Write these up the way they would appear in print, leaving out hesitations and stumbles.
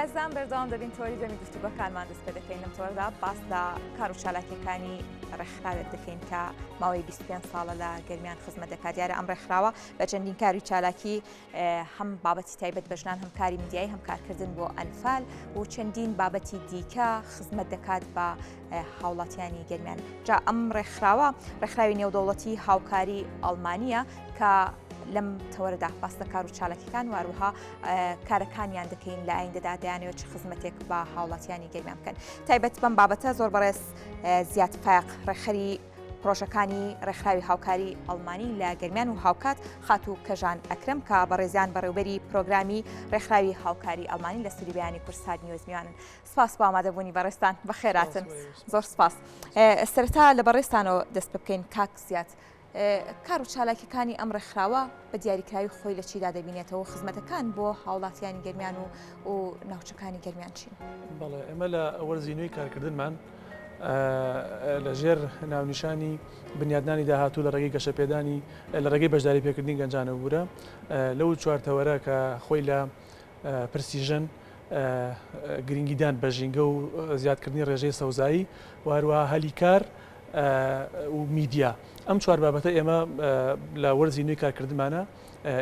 بازان بەردەوام دەبین تۆری دەمی گفتوگۆکانمان دەست پێ دەکەین لەم تۆردا باس لە کار و چالاکیەکانی ڕێکخراوێک دەکەین کە ماوەی 25 ساڵە لە گەرمیان خزمەت دەکات. دیارە ئەم ڕێکخراوە بە چەندین کاری چالاکی هەم بابەتی تایبەت بە ژنان هەم کاری میدیایی هەم کارکردن بۆ ئەنفال و چەندین بابەتی دیکە خزمەت دەکات بە هاوڵاتیانی گەرمیان. جا ئەم ڕێکخراوی نێودەوڵەتی هاوکاری ئەڵمانیە کە لەم تەوەرەدا باس لە کار و چالاکیەکان واروها کارەکانیان دەکەین لە ئایندەدا دەیانەوێت چ خزمەتێک بە هاوڵاتیانی گەرمیان بکەن. تایبەت بەم بابەتە زۆر بەڕێز زیاد فایق ڕێکخەری پرۆژەکانی ڕێکخراوی هاوکاری ئەڵمانی لە گەرمیان و هاوکات خات و کەژان ئەکرم کە بەڕێزیان بەڕێوبەری پرۆگرامی ڕێکخراوی هاوکاری ئەڵمانی لە سووری بەیانی کورسات نیوزمیانن. سپاس بۆ ئامادەبوونی بەڕێستان بەخێراتن. زۆر سپاس. سەرەتا لە بەڕێستانەوە دەست پێ بکەین کاک زیاد. کار و چالاکیەکانی ئەم ڕێکخراوە بە دیاریکراوی خۆی لە چیدا دەبینێتەوە خزمەتەکان بۆ هاوڵاتیانی گەرمیان و ناوچەکانی گەرمیان چین؟ بەڵێ ئێمە لە وەرزینەوەی کارکردنمان لەژێر ناونیشانی بنیادنانی داهاتوو لە ڕێگەی گەشەپێدانی لە ڕێگەی بەشداری پێکردنی گەنجانە بوورە لەو چوارتەوەرە کە خۆی لە پرسیژن گرنگیدان بە ژینگە و زیادکردنی ڕێژەی سەوزایی و هەروەها هەلی کار و میدیا. ئەم چوار بابەتە ئێمە لە وەرزینەوەی کارکردمانە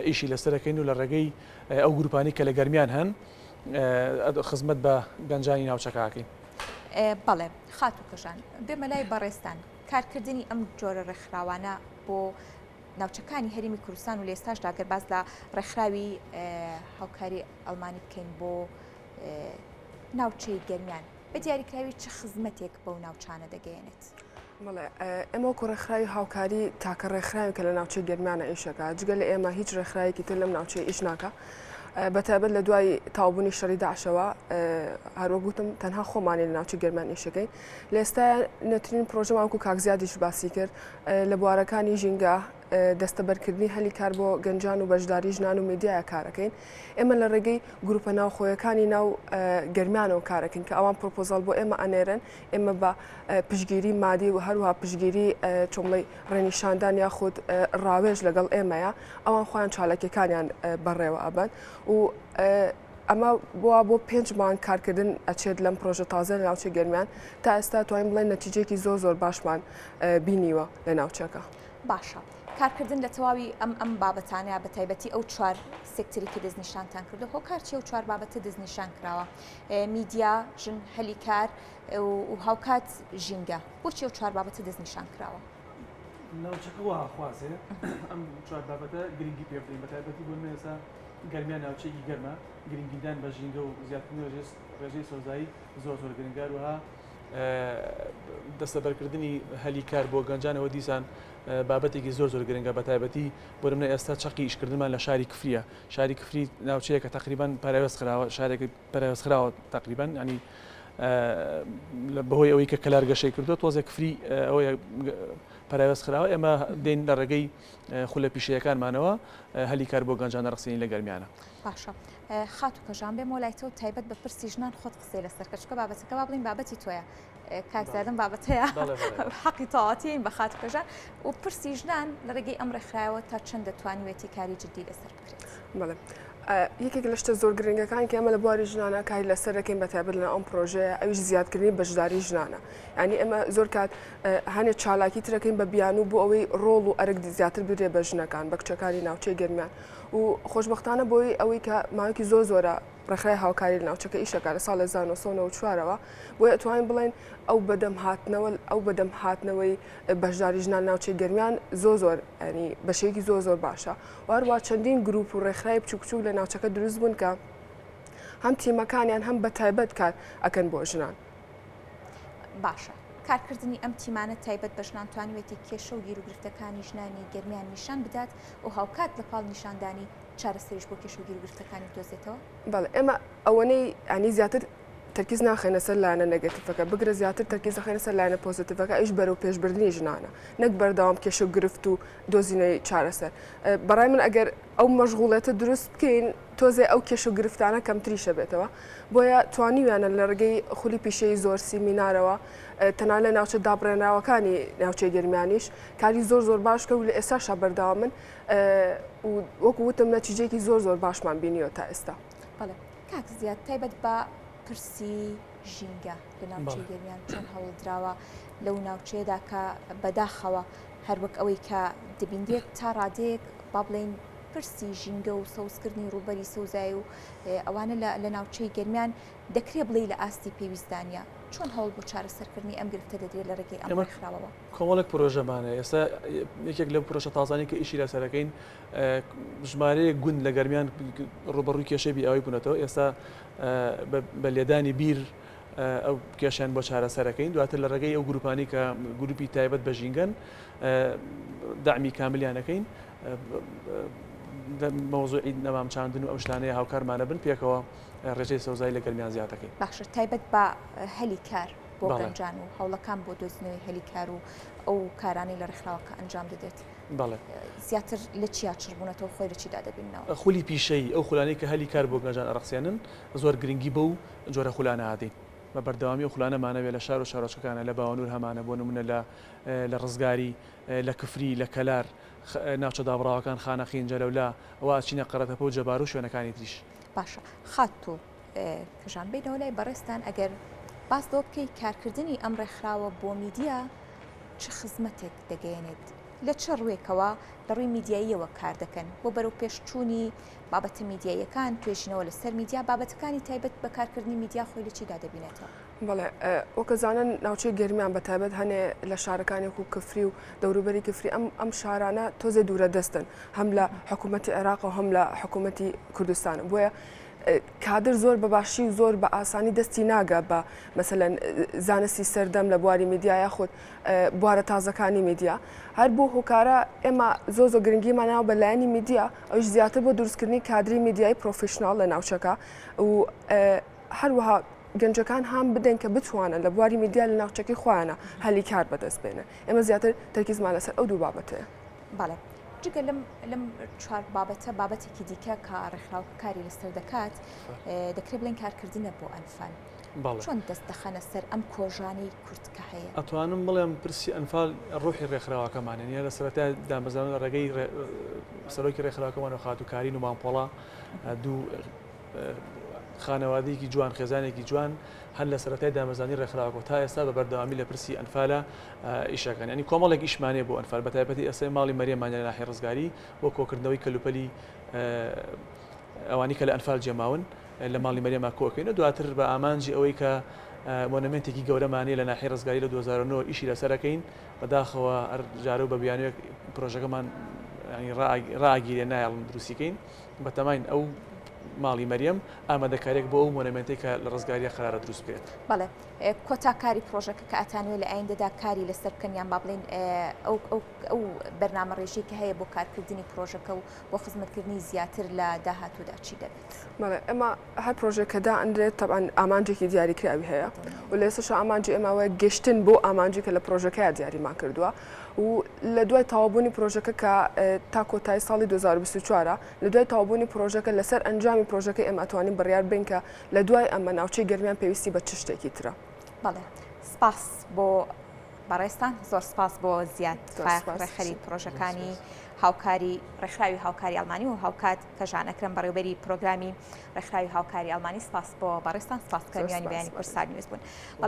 ئیشی لەسەرەکەین و لە ڕێگەی ئەو گروپانی کە لە گەرمیان هەن خزمەت بە گەنجانی ناوچەکەکەین. بەڵێ خات و کەژان بێمە لای بەڕێستان کارکردنی ئەم جۆرە ڕێکخراوانە بۆ ناوچەکانی هەرێمی کوردستان و لە ئێستاشدا گەر باس لە ڕێکخراوی هاوکاری ئەڵمانی بکەین بۆ ناوچەی گەرمیان بە دیاریکراوی چه خزمەتێک بەو ناوچانە دەگەیەنێت؟ بەڵێ ئێمە وەکو ڕێکخراوی هاوکاری تاکە ڕێکخراوی کە لە ناوچەی گەرمیانە ئیشەکە جگە لە ئێمە هیچ ڕێکخراوێکی تر لەم ناوچەی ئیش ناکە. بەتایبەت لە دوای تاوبوونی شەڕی داعشەوە هەروەگوتم تەنها خۆمانی لە ناوچەی گەرمیان ئیشەکەین. لە ئێستا نەترین پرۆژەمان وەکو کاکزیادیش باسی کرد لە بوارەکانی ژینگە دەستەبەرکردنی هەلی کار بۆ گەنجان و بەشداری ژنان و میدیایە کارەکەین. ئێمە لە ڕێگەی گروپە ناوخۆیەکانی ناو گەرمیانەوە کارەکەین کە ئەوان پرۆپۆزال بۆ ئێمە ئەنێرن ئێمە بە پشگیری مادی و هەروها پشگیری چۆمڵی ڕێنیشاندان یاخود ڕاوێژ لەگەڵ ئێمەیە ئەوان خۆیان چالاکیەکانیان بەڕێوە ئەبن و ئەمە بووە بۆ 5 مانگ کارکردن ئەچێت لەم پرۆژە تازە لە ناوچەی گەرمیان تا ئێستا توانین بڵێن نەتیجەیەکی زۆر باشمان بینیوە لە ناوچەکە. باشە. کارکردن لە تەواوی ئەم بابەتانەیە بە تایبەتی ئەو چوار سێکتەری کە دەستنیشانتان کردو هۆکارچی ئەو چوار بابەتە دەستنیشان کراوە میدیا ژن هەلی کار و هاوکات ژینگە بۆچی ئەو چوار بابەتە دەستنیشان کراوە؟ ناوچەکە وا خوازێ ئەم چوار بابەتە گرنگی پێ بدەین بە تایبەتی بۆ ئێستا گەرمیان ناوچەیەکی گەرمە گرنگیدان بە ژینگە و زیادکردنی ڕێژەی سۆزایی زۆر گرنگار وها دەستەبەرکردنی هەلی کار بۆ گەنجانەوە دیسان بابەتێکی زۆر گرنگە بە تایبەتی بۆ منە ئێستا چەقی ئیشکردنمان لە شاری کفریە. شاری کفری ناوچەیە کە تقریبان پەراوێز خراوە شارێکی پەراوێز خراوە تقریبان ینی بەهۆی ئەوەی کە کەلار گەشەی کردو تۆزێک کفری ئەوەیە پەراوێز خراوە ئێمە دێن لە ڕێگەی خولە پیشەیەکانمانەوە هەلی کار بۆ گەنجانە ڕخسێنی لە گەرمیانە. باشە خات و کەژان بێ مۆلایتەوە تایبەت بە پرسی ژنان خۆت قسەی لەسەر کەچکە بابەتەکە با بڵین بابەتی تۆیە کاکزادم بابەتەیە حەقی تەواوەتیین بە خات و کەژان و پرسی ژنان لە ڕێگەی ئەم ڕێکخراوە تا چەند دەتوانوێتی کاری جدی لەسەر بکرێت؟ بەڵێ یەکێک لە شتە زۆر گرنگەکان کە ئێمە لە بواری ژنانە کاری لەسەرەکەین بەتایبەت لە ئەم پرۆژەیە ئەویش زیادکردنی بەشداری ژنانە. ینی ئێمە زۆر کات هەنێک چالاکی ترەکەین بە بیان و بۆ ئەوەی ڕۆڵ و ئەرک زیاتر بدرێ بە ژنەکان بە کچەکانی ناوچەی گەرمیان و خۆشبەختانە بۆی ئەوەی کە ماوەیەکی زۆرە ڕێکخراوی هاوکاری لە ناوچەکە ئیشەکە لە ساڵ 1994ەوە بۆیە ئەتوانین بڵێن ئەو بەدەم هاتنەوەی بەشداری ژنان ناوچەی گەرمیان زۆر ینی بەشێکی زۆر باشە و هەروە چەندین گروپ و ڕێکخراوی بچووک لە ناوچەکە دروست بوون کە هەم تیمەکانیان هەم بە تایبەت کار ئەکەن بۆ ژنان. باشە. کارکردنی ئەم تیمانە تایبەت بە ژنان توانوێتی کێشە و گیرروگرفتەکانی ژنانی گەرمیان نیشان بدات و هاوکات لە پاڵ نیشاندانی چارەسەریش بۆ کێشە و گیرروگرفتەکانی دۆزێتەوە؟ بەڵێ ئێمە ئەوەنەی ئەنی زیاتر تەرکیز ناخێنە سەر لایەنە نەگەتیڤەکە بگرە زیاتر تەرکیز دەخێنە سەر لایەنە پۆزیتیڤەکە ئەویش بەرەو پێشبردننی ژنانە نەک بەردەوام کێشە و گرفت و دۆزینەی چارەسەر. بەڕای من ئەگەر ئەو مەشغوڵێتە دروست بکەین تۆزێ ئەو کێشە و گرفتانە کەمتریشە بێتەوە بۆیە توانیویانە لە ڕێگەی خولی پیشەی زۆر سیمینارەوە تەنها لە ناوچە دابڕێنراوەکانی ناوچەی گەرمیانیش کاری زۆر باش کە و لە ئێستاشا بەردەوامن و وەکو وتم نەتیجەیەکی زۆر باشمان بینیوە تا ئێستا. بەڵێ کاک زیاد تایبەت بە پرسی ژینگە لە ناوچەی گەرمیان چۆن هەوڵدراوە لەو ناوچەیەدا کە بەداخەوە هەروەک ئەوەی کە دەبیندێت تا ڕادەیەک با بڵێن پرسی ژینگە و سەوزکردنی ڕووبەری سەوزای و ئەوانە لە ناوچەی گەرمیان دەکرێت بڵێ لە ئاستی پێویستدانە چۆن هەوڵ بۆ چارەسەرکردنی ئەم گرفتە دەدرێت لە ڕێگەی ئەمە خراوەوە کۆمەڵێک پرۆژەمانە ئێستا یەکێک لەو پرۆژە تازانی کە ئیشی لەسەرەکەین ژمارەیە گوند لە گەرمیان ڕوبەڕووی کێشەی ئەوەی بوونەتەوە ئێستا بە لێدانی بیر ئەو کێشیان بۆ چارەسەرەکەین دواتر لە ڕێگەی ئەو گروپانی کە گروپی تایبەت بە ژینگەن دامی کاملیانەکەین مەوزوعی نەمامچاندن و ئەو شتانەیە هاوکارمانە بن پێکەوە ڕێژەی سەوزای لە گەرمیان زیاتەکەین باشتر تایبەت بە هەلی کار بۆ گەنجان و هەوڵەکان بۆ دۆزنەوەی هەلی کار و ئەو کارانی لە ڕێکخراوەکە ئەنجام دەدێت بەڵێ زیاتر لە چیا چڕبوونەتەوە خۆی لە چیدا دەبینەوە خولی پیشەی ئەو خولانەی کە هەلی کار بۆ گەنجان ئەڕەخسێنن زۆر گرنگی بە و جۆرە خولانە هاتین بە بەردەوامی و خولانەمانەوێت لە شار و شارۆچەکانە لە باوەنور هەمانە بۆ نمونە لە ڕزگاری لە کفری لە کەلار ناوچە دابڕاوەکان خانە خینجە لەولا ئەوە چینە قەرەتەپە و جەبار و شوێنەکانی تریش باشە خات و کەژان بینەوە لای بەڕێستان ئەگەر باس دۆ بکەی کارکردنی ئەم ڕێکخراوە بۆ میدیا چ خزمەتێک دەگەیەنێت لە چه ڕوێکەوە لە ڕووی میدیاییەوە کار دەکەن بۆ بەرەو پێشچوونی بابەتە میدیاییەکان توێژینەوە لەسەر میدیا بابەتەکانی تایبەت بە کارکردنی میدیا خۆی لە چیدا دەبینێتەوە بەڵێ وەکەزانن ناوچەی گەرمیان بە تایبەت هەنێ لە شارەکانێک و کفری و دەوروبەری کفری ئەم شارانە تۆزێ دوورە دەستن هەم لە حکوومەتی عێراق و هەم لە حکوومەتی کوردستان بۆیە کادر زۆر بەباشی و زۆر بە ئاسانی دەستی ناگە بە مەسەلەن زانستی سەردەم لە بواری میدیایە خۆت بوارە تازەکانی میدیا هەر بۆ هۆکارە ئێمە زۆر گرنگیماناوە بە لایەنی میدیا ئەوش زیاتر بۆ دروستکردنی کادری میدیای پرۆفشنال لە ناوچەکە و هەروەها گەنجەکان هەم بدەن کە بتوانن لە بواری میدیا لە ناوچەکەی خۆیانە هەلی کار بەدەست بێنن ئێمە زیاتر تەرکیزمان لەسەر ئەو دوو بابەتەیە بەڵێ جگە لەم چوار بابەتە بابەتێکی دیکە کە ڕێکخراوەکاری لەسەر دەکات دەکرێت بڵێن کارکردنە بۆ ئەنفال چۆن دەست دەخەنە سەر ئەم کۆژانەی کورتکە هەیە ئەتوانم بڵێم پرسی ئەنفال ڕوحی ڕێکخراوەکەمانە نیە لە سەرەتا دامەزانە ڕێگەی سەرۆکی ڕێکخراوەکەمان و خاتوکاری و مامپۆڵا دوو خانەوادەیەکی جوان خێزانێکی جوان هەر لە سەرەتای دامەزانی ڕێکخراوەکە تا ئێستا بە بەردەوامی لە پرسی ئەنفالە ئیشەکەن ینی کۆمەڵێک ئیشمانێ بۆ ئەنفال بە تایبەتی ئێستا ماڵی مەریەمانە لە ناحیە ڕزگاری بۆ کۆکردنەوەی کەلوپەلی ئەوانی کە لە ئەنفال جێماون لە ماڵی مەریەما کۆکەینە دواتر بە ئامانجی ئەوەی کە مۆنمنتێکی گەورەمانەیە لە ناحیە ڕزگاری لە 2009 ئیشی لەسەرەکەین بەداخەوە هەر جارە و بە بیانوێک پرۆژەکەمان ڕاگیرێ نایڵم دروستیکەین بە تەماین ئەو ماڵی مەریەم ئامادەکارێک بۆ ئەو مۆنمنتێک کە لە ڕزگاریە قەرارە دروست بێت بەڵێ کۆتاکاری پرۆژەکە کە ئەتانوێت لە ئایندەدا کاری لەسەر بکەنیان با بڵێن ئەو بەرنامە ڕێژەی کە هەیە بۆ کارکردنی پرۆژەکە و بۆ خزمەتکردنی زیاتر لە داهاتوودا چی دەبێت ئێمە هەر پرۆژەکەدا ئەندرێت تەبعاً ئامانجێکی دیاریکراوی هەیە و لە ئێستاش ئامانجی ئێمەوە گەشتن بۆ ئامانجی کە لە پرۆژەکەیە دیاریمان کردووە و لە دوای تەواوبوونی پرۆژەکە کە تا کۆتایی ساڵی 2024 لە دوای تەواوبوونی پرۆژەکە لەسەر ئەنجامی پرۆژەکە ئێمە ئەتوانین بڕیار بین کە لە دوای ئەمە ناوچەی گەرمیان پێویستی بە چ شتێکی ترە بەڵێ سپاس بۆ بەڕێستان زۆر سپاس بۆ زیاد ڕێخەری پرۆژەکانی هاوکاری ڕێکخراوی هاوکاری ئەڵمانی و هاوکات کەژان ئەکرم بەڕێوەبەری پرۆگرامی ڕێکخراوی هاوکاری ئەڵمانی سپاس بۆ بەڕێستان سپاسکەمیانی بەیانی کورسانی نوێز بوون.